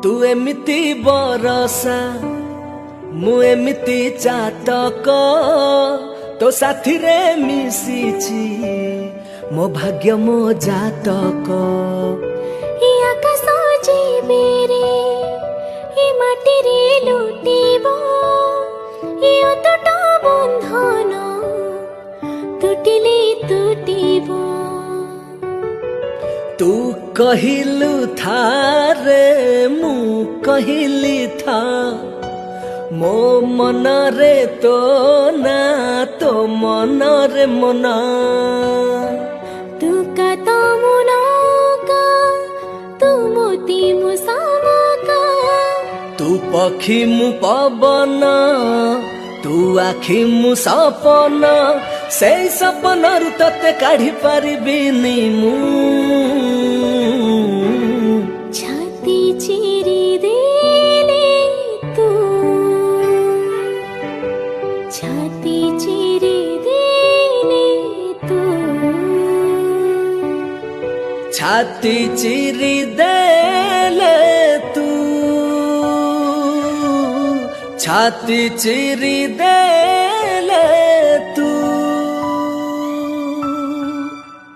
तू एमिति बरसा मु एमिति चातक तो साथी रे मिशिची मो भाग्य मो जातक आकाश जीवेरे माटी रे लुटिब अतट बंधन तुटिले तुटिब तू कहिलु था रे मु कहिली था मो मन रे तो ना तो मन रे मना तू का मुनका तू मोती मुसामका तू पक्षी मु पवन तू आखि मु सपन से सपन रु तते काढ़ी पारिबिनी मु छाती चिरी देले तू छाती चिरी देले तू छाती चिरी देले तू छाती चिरी दे